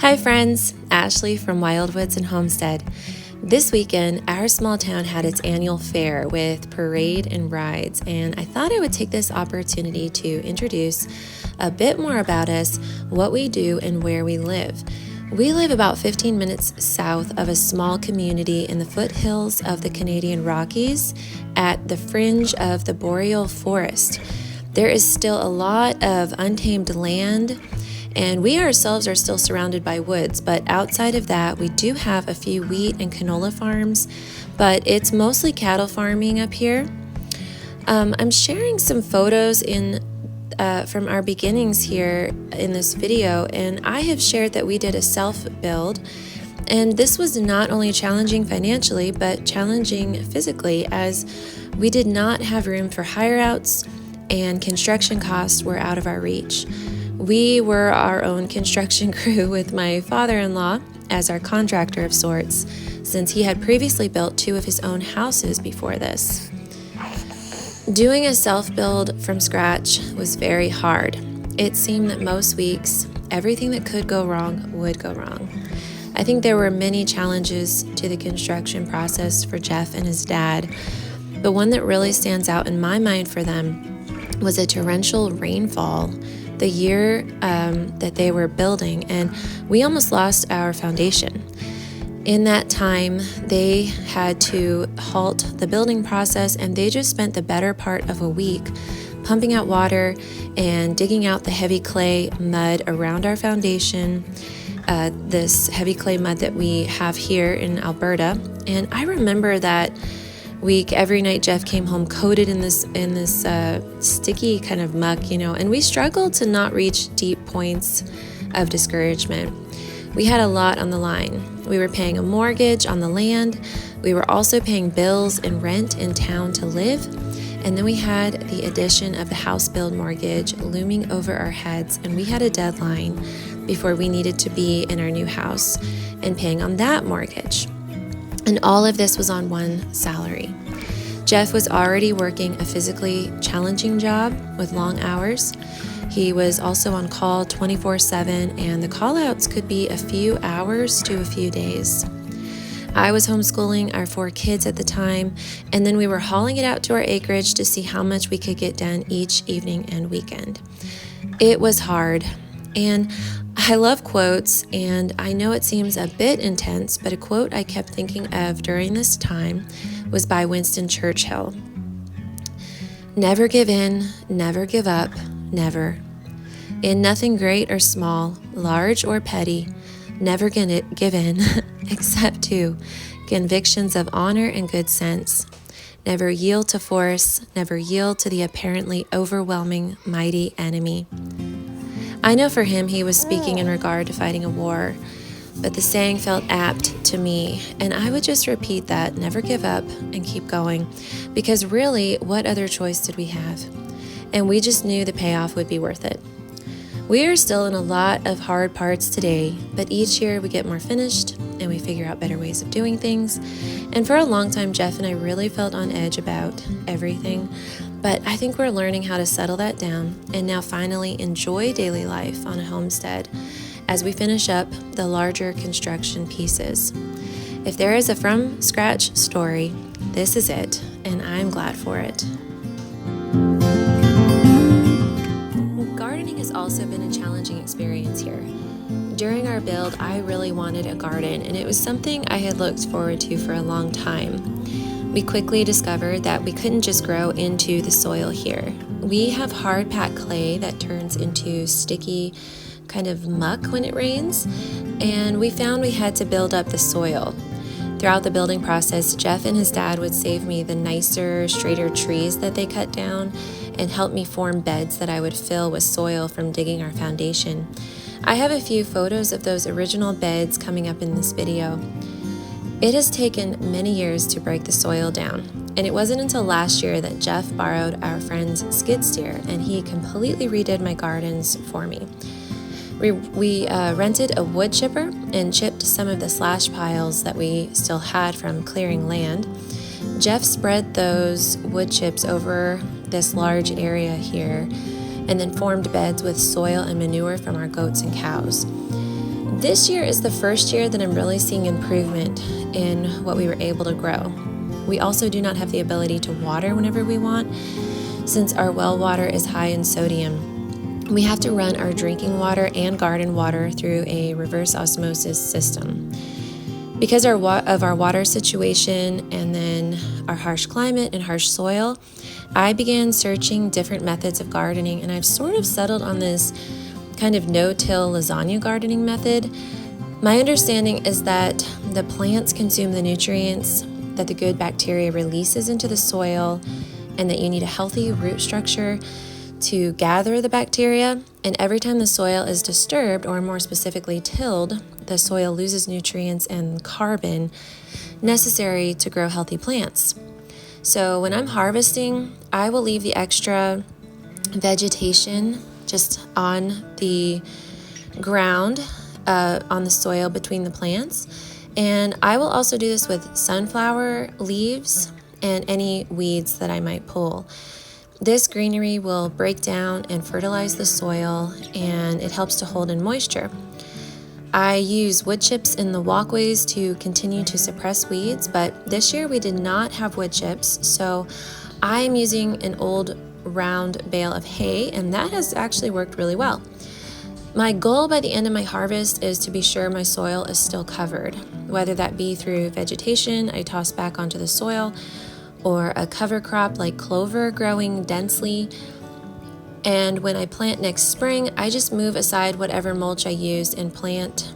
Hi friends, Ashley from Wildwoods&Homestead. This weekend, our small town had its annual fair with parade and rides, and I thought I would take this opportunity to introduce a bit more about us, what we do, and where we live. We live about 15 minutes south of a small community in the foothills of the Canadian Rockies at the fringe of the boreal forest. There is still a lot of untamed land, and we ourselves are still surrounded by woods, but outside of that, we do have a few wheat and canola farms, but it's mostly cattle farming up here. I'm sharing some photos from our beginnings here in this video, and I have shared that we did a self-build, and this was not only challenging financially, but challenging physically, as we did not have room for hire-outs, and construction costs were out of our reach. We were our own construction crew with my father-in-law as our contractor of sorts, since he had previously built 2 of his own houses before this. Doing a self-build from scratch was very hard. It seemed that most weeks, everything that could go wrong would go wrong. I think there were many challenges to the construction process for Geoff and his dad, but one that really stands out in my mind for them was a torrential rainfall the year that they were building, and we almost lost our foundation. In that time, they had to halt the building process, and they just spent the better part of a week pumping out water and digging out the heavy clay mud around our foundation, this heavy clay mud that we have here in Alberta. And I remember that week, every night Geoff came home coated in this sticky kind of muck, and we struggled to not reach deep points of discouragement. We had a lot on the line. We were paying a mortgage on the land. We were also paying bills and rent in town to live. And then we had the addition of the house build mortgage looming over our heads, and we had a deadline before we needed to be in our new house and paying on that mortgage. And all of this was on one salary. Geoff was already working a physically challenging job with long hours. He was also on call 24/7, and the call-outs could be a few hours to a few days. I was homeschooling our 4 kids at the time, and then we were hauling it out to our acreage to see how much we could get done each evening and weekend. It was hard, and I love quotes, and I know it seems a bit intense, but a quote I kept thinking of during this time was by Winston Churchill. Never give in, never give up, never. In nothing great or small, large or petty, never give in, except to convictions of honor and good sense. Never yield to force, never yield to the apparently overwhelming, mighty enemy. I know for him he was speaking in regard to fighting a war, but the saying felt apt to me, and I would just repeat that, never give up and keep going, because really, what other choice did we have? And we just knew the payoff would be worth it. We are still in a lot of hard parts today, but each year we get more finished and we figure out better ways of doing things. And for a long time, Geoff and I really felt on edge about everything, but I think we're learning how to settle that down and now finally enjoy daily life on a homestead as we finish up the larger construction pieces. If there is a from scratch story, this is it, and I'm glad for it. Gardening has also been a challenging experience here. During our build, I really wanted a garden, and it was something I had looked forward to for a long time. We quickly discovered that we couldn't just grow into the soil here. We have hard packed clay that turns into sticky kind of muck when it rains, and we found we had to build up the soil. Throughout the building process, Geoff and his dad would save me the nicer, straighter trees that they cut down and help me form beds that I would fill with soil from digging our foundation. I have a few photos of those original beds coming up in this video. It has taken many years to break the soil down, and it wasn't until last year that Geoff borrowed our friend's skid steer and he completely redid my gardens for me. We rented a wood chipper and chipped some of the slash piles that we still had from clearing land. Geoff spread those wood chips over this large area here and then formed beds with soil and manure from our goats and cows. This year is the first year that I'm really seeing improvement in what we were able to grow. We also do not have the ability to water whenever we want, since our well water is high in sodium. We have to run our drinking water and garden water through a reverse osmosis system. Because of our water situation and then our harsh climate and harsh soil, I began searching different methods of gardening, and I've sort of settled on this kind of no-till lasagna gardening method. My understanding is that the plants consume the nutrients that the good bacteria releases into the soil, and that you need a healthy root structure to gather the bacteria. And every time the soil is disturbed, or more specifically tilled, the soil loses nutrients and carbon necessary to grow healthy plants. So when I'm harvesting, I will leave the extra vegetation just on the ground, on the soil between the plants. And I will also do this with sunflower leaves and any weeds that I might pull. This greenery will break down and fertilize the soil, and it helps to hold in moisture. I use wood chips in the walkways to continue to suppress weeds, but this year we did not have wood chips, so I am using an old round bale of hay, and that has actually worked really well. My goal by the end of my harvest is to be sure my soil is still covered, whether that be through vegetation I toss back onto the soil, or a cover crop like clover growing densely. And when I plant next spring, I just move aside whatever mulch I used and plant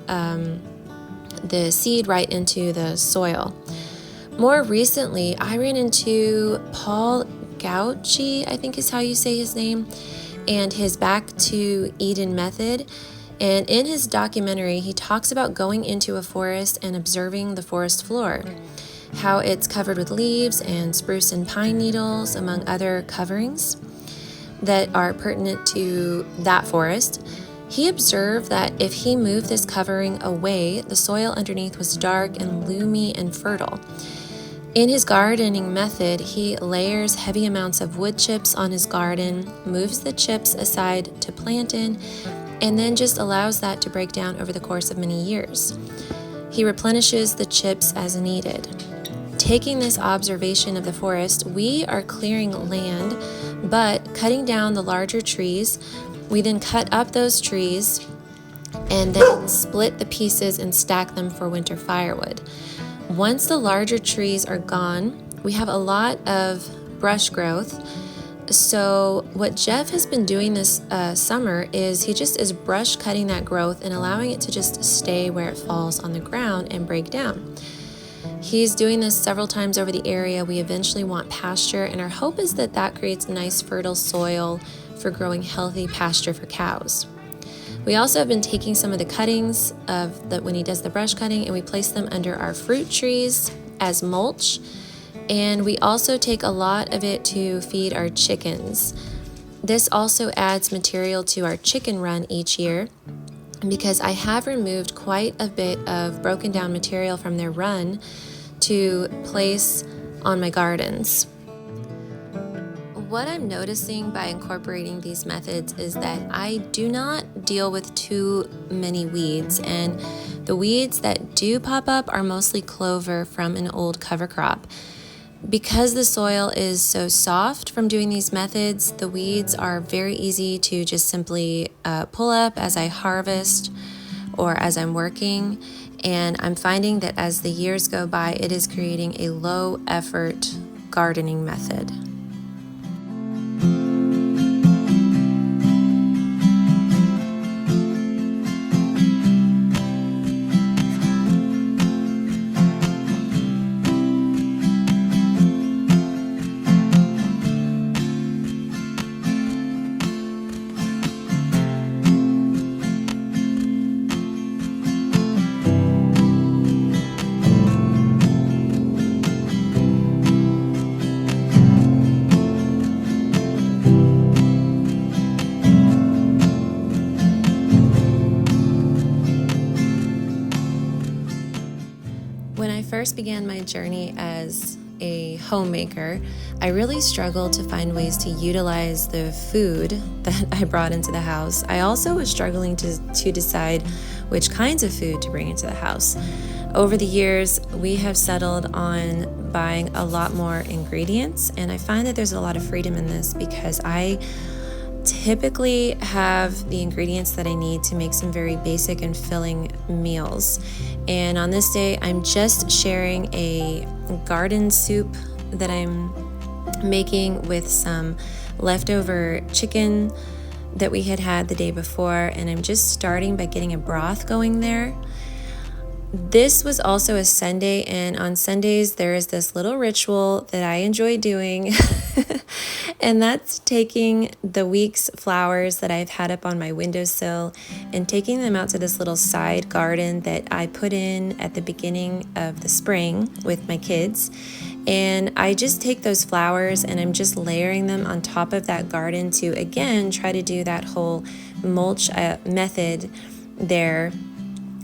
the seed right into the soil. More recently, I ran into Paul Gauchi, I think is how you say his name, and his Back to Eden method. And in his documentary, he talks about going into a forest and observing the forest floor, how it's covered with leaves and spruce and pine needles, among other coverings that are pertinent to that forest. He observed that if he moved this covering away, the soil underneath was dark and loomy and fertile. In his gardening method, he layers heavy amounts of wood chips on his garden, moves the chips aside to plant in, and then just allows that to break down over the course of many years. He replenishes the chips as needed. Taking this observation of the forest, we are clearing land, but cutting down the larger trees. We then cut up those trees and then split the pieces and stack them for winter firewood. Once the larger trees are gone, we have a lot of brush growth. So what Geoff has been doing this summer is he just is brush cutting that growth and allowing it to just stay where it falls on the ground and break down. He's doing this several times over the area. We eventually want pasture, and our hope is that that creates nice fertile soil for growing healthy pasture for cows. We also have been taking some of the cuttings when he does the brush cutting, and we place them under our fruit trees as mulch. And we also take a lot of it to feed our chickens. This also adds material to our chicken run each year, because I have removed quite a bit of broken down material from their run to place on my gardens. What I'm noticing by incorporating these methods is that I do not deal with too many weeds, and the weeds that do pop up are mostly clover from an old cover crop. Because the soil is so soft from doing these methods, the weeds are very easy to just simply pull up as I harvest or as I'm working. And I'm finding that as the years go by, it is creating a low effort gardening method. When I first began my journey as a homemaker, I really struggled to find ways to utilize the food that I brought into the house. I also was struggling to decide which kinds of food to bring into the house. Over the years, we have settled on buying a lot more ingredients, and I find that there's a lot of freedom in this because I typically have the ingredients that I need to make some very basic and filling meals. And on this day, I'm just sharing a garden soup that I'm making with some leftover chicken that we had the day before, and I'm just starting by getting a broth going there. This was also a Sunday, and on Sundays there is this little ritual that I enjoy doing, and that's taking the week's flowers that I've had up on my windowsill and taking them out to this little side garden that I put in at the beginning of the spring with my kids. And I just take those flowers and I'm just layering them on top of that garden to, again, try to do that whole mulch method there.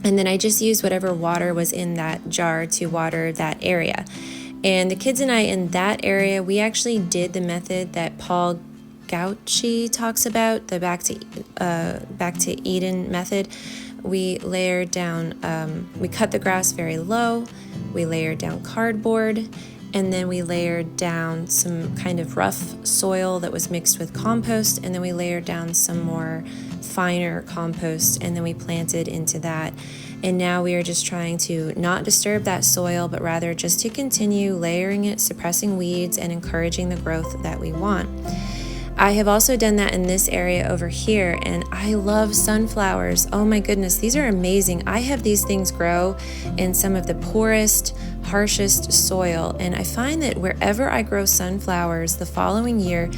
And then I just used whatever water was in that jar to water that area. And the kids and I in that area, we actually did the method that Paul Gauchi talks about, the back to Eden method. We layered down, we cut the grass very low, we layered down cardboard, and then we layered down some kind of rough soil that was mixed with compost, and then we layered down some more finer compost, and then we planted into that. And now we are just trying to not disturb that soil, but rather just to continue layering it, suppressing weeds, and encouraging the growth that we want. I have also done that in this area over here, and I love sunflowers. Oh my goodness, these are amazing. I have these things grow in some of the poorest, harshest soil, and I find that wherever I grow sunflowers the following year,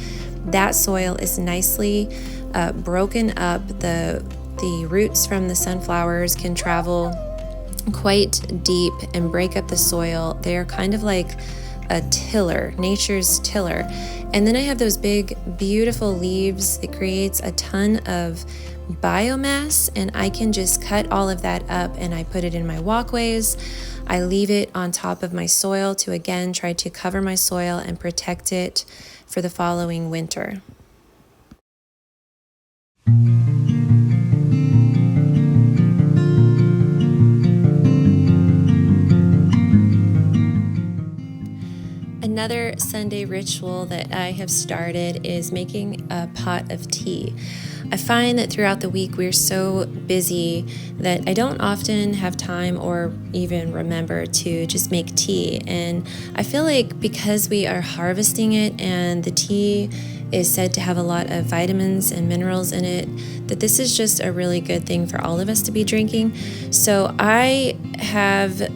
that soil is nicely broken up. The roots from the sunflowers can travel quite deep and break up the soil. They're kind of like a tiller, nature's tiller. And then I have those big, beautiful leaves. It creates a ton of biomass, and I can just cut all of that up and I put it in my walkways. I leave it on top of my soil to, again, try to cover my soil and protect it for the following winter. Another Sunday ritual that I have started is making a pot of tea. I find that throughout the week we're so busy that I don't often have time or even remember to just make tea. And I feel like because we are harvesting it and the tea is said to have a lot of vitamins and minerals in it, that this is just a really good thing for all of us to be drinking. So I have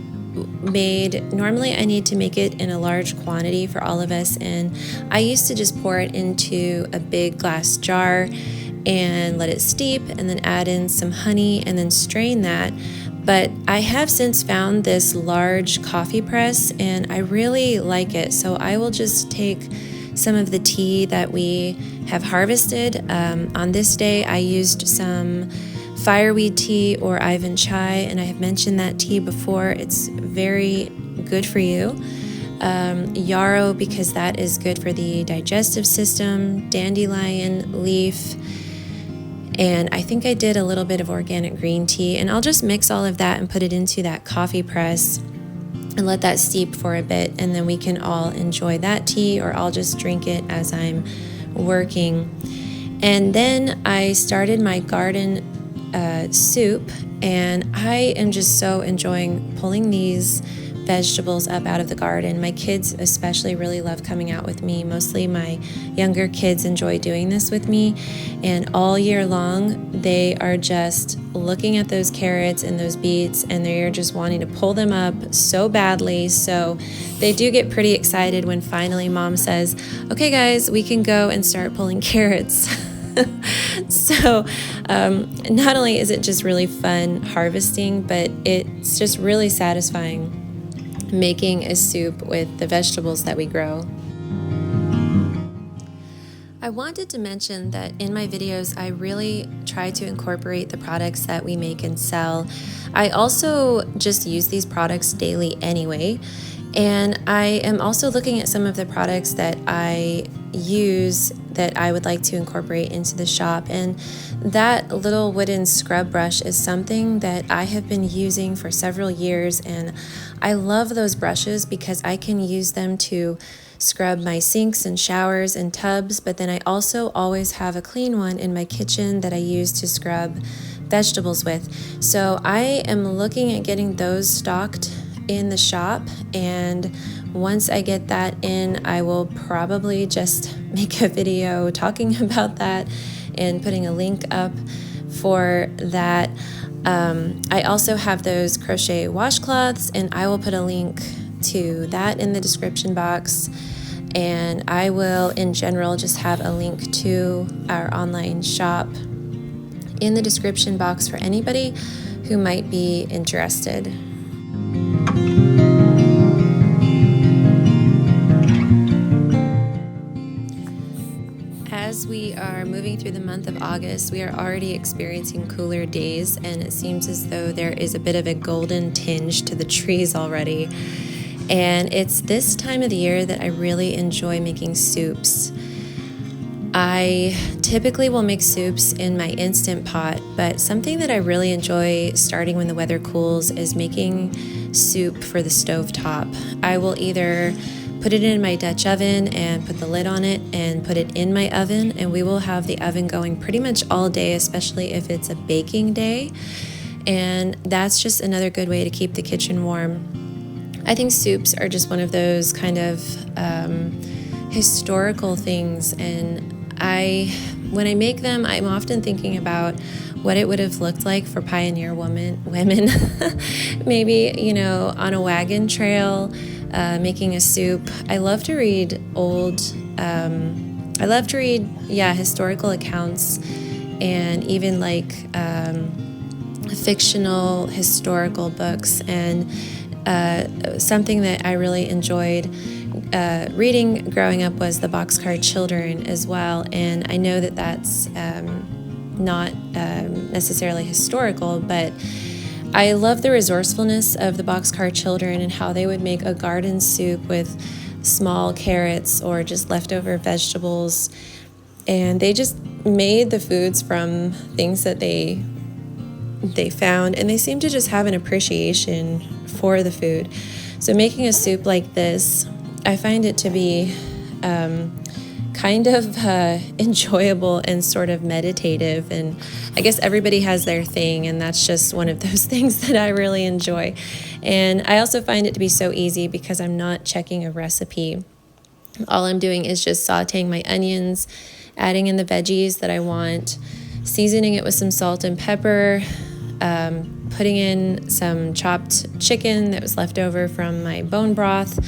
normally I need to make it in a large quantity for all of us, and I used to just pour it into a big glass jar and let it steep and then add in some honey and then strain that. But I have since found this large coffee press and I really like it, so I will just take some of the tea that we have harvested. On this day I used some fireweed tea or Ivan chai, and I have mentioned that tea before. It's very good for you. Yarrow, because that is good for the digestive system, dandelion leaf, and I think I did a little bit of organic green tea, and I'll just mix all of that and put it into that coffee press and let that steep for a bit, and then we can all enjoy that tea, or I'll just drink it as I'm working. And then I started my garden soup, and I am just so enjoying pulling these vegetables up out of the garden. My kids especially really love coming out with me. Mostly my younger kids enjoy doing this with me, and all year long they are just looking at those carrots and those beets, and they're just wanting to pull them up so badly. So they do get pretty excited when finally mom says, okay guys, we can go and start pulling carrots. So not only is it just really fun harvesting, but it's just really satisfying making a soup with the vegetables that we grow. I wanted to mention that in my videos, I really try to incorporate the products that we make and sell. I also just use these products daily anyway. And I am also looking at some of the products that I use that I would like to incorporate into the shop. And that little wooden scrub brush is something that I have been using for several years, and I love those brushes because I can use them to scrub my sinks and showers and tubs, but then I also always have a clean one in my kitchen that I use to scrub vegetables with. So I am looking at getting those stocked in the shop, and once I get that in, I will probably just make a video talking about that and putting a link up for that. I also have those crochet washcloths, and I will put a link to that in the description box, and I will in general just have a link to our online shop in the description box for anybody who might be interested. As we are moving through the month of August, we are already experiencing cooler days, and it seems as though there is a bit of a golden tinge to the trees already. And it's this time of the year that I really enjoy making soups. I typically will make soups in my Instant Pot, but something that I really enjoy starting when the weather cools is making soup for the stovetop. I will either put it in my Dutch oven and put the lid on it and put it in my oven, and we will have the oven going pretty much all day, especially if it's a baking day. And that's just another good way to keep the kitchen warm. I think soups are just one of those kind of historical things, and when I make them, I'm often thinking about what it would have looked like for pioneer women, maybe, on a wagon trail, making a soup. I love to read historical accounts, and even like fictional historical books, and something that I really enjoyed reading growing up was The Boxcar Children as well, and I know that that's not necessarily historical, but I love the resourcefulness of the Boxcar Children and how they would make a garden soup with small carrots or just leftover vegetables, and they just made the foods from things that they found, and they seem to just have an appreciation for the food. So making a soup like this, I find it to be kind of enjoyable and sort of meditative, and I guess everybody has their thing, and that's just one of those things that I really enjoy. And I also find it to be so easy because I'm not checking a recipe. All I'm doing is just sauteing my onions, adding in the veggies that I want, seasoning it with some salt and pepper, putting in some chopped chicken that was left over from my bone broth,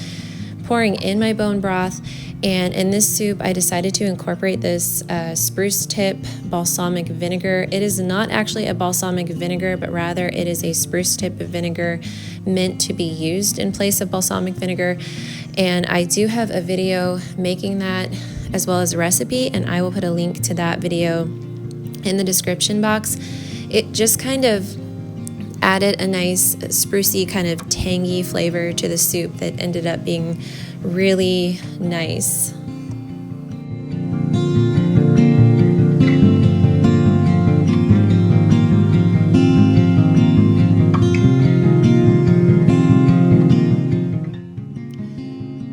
pouring in my bone broth. And in this soup, I decided to incorporate this spruce tip balsamic vinegar. It is not actually a balsamic vinegar, but rather it is a spruce tip vinegar meant to be used in place of balsamic vinegar. And I do have a video making that as well as a recipe, and I will put a link to that video in the description box. It just kind of added a nice sprucey kind of tangy flavor to the soup that ended up being really nice.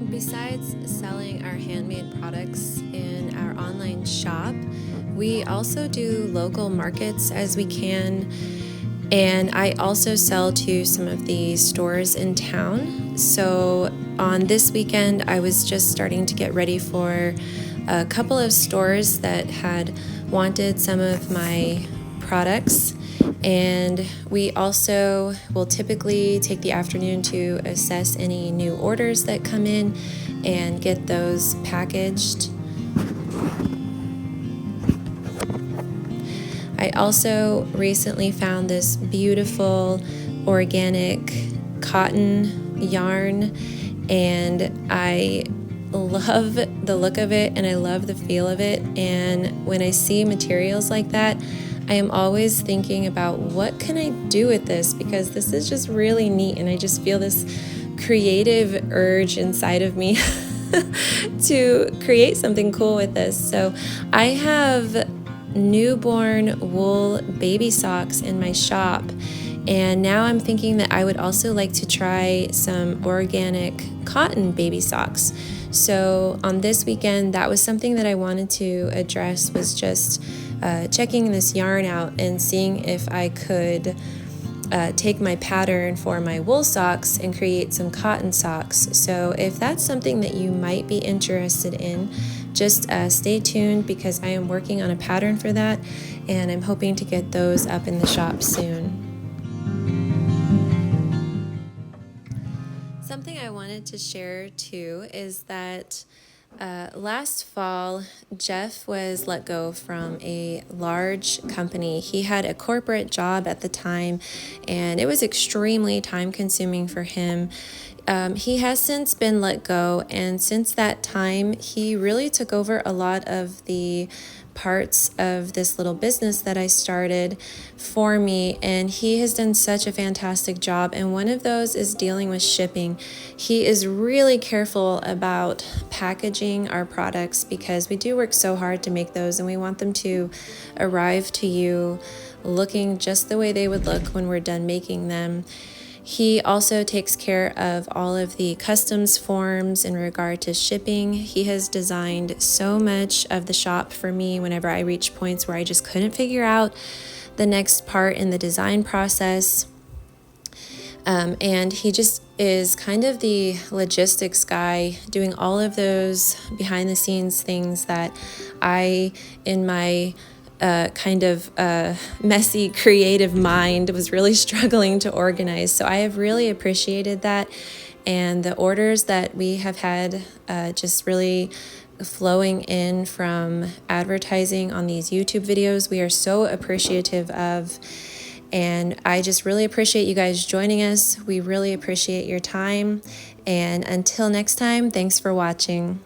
Besides selling our handmade products in our online shop, we also do local markets as we can. And I also sell to some of the stores in town. So on this weekend, I was just starting to get ready for a couple of stores that had wanted some of my products. And we also will typically take the afternoon to assess any new orders that come in and get those packaged. I also recently found this beautiful organic cotton yarn, and I love the look of it and I love the feel of it. And when I see materials like that, I am always thinking about what can I do with this, because this is just really neat, and I just feel this creative urge inside of me to create something cool with this. So I have newborn wool baby socks in my shop, and now I'm thinking that I would also like to try some organic cotton baby socks. So on this weekend, that was something that I wanted to address, was just checking this yarn out and seeing if I could take my pattern for my wool socks and create some cotton socks. So if that's something that you might be interested in, just stay tuned, because I am working on a pattern for that, and I'm hoping to get those up in the shop soon. Something I wanted to share too is that last fall, Geoff was let go from a large company. He had a corporate job at the time, and it was extremely time consuming for him. He has since been let go, and since that time, he really took over a lot of the parts of this little business that I started for me, and he has done such a fantastic job. And one of those is dealing with shipping. He is really careful about packaging our products, because we do work so hard to make those, and we want them to arrive to you looking just the way they would look when we're done making them. He also takes care of all of the customs forms in regard to shipping. He has designed so much of the shop for me whenever I reach points where I just couldn't figure out the next part in the design process. And he just is kind of the logistics guy, doing all of those behind the scenes things that I, in my kind of messy creative mind, was really struggling to organize. So I have really appreciated that, and the orders that we have had just really flowing in from advertising on these YouTube videos, we are so appreciative of. And I just really appreciate you guys joining us. We really appreciate your time, and until next time, thanks for watching.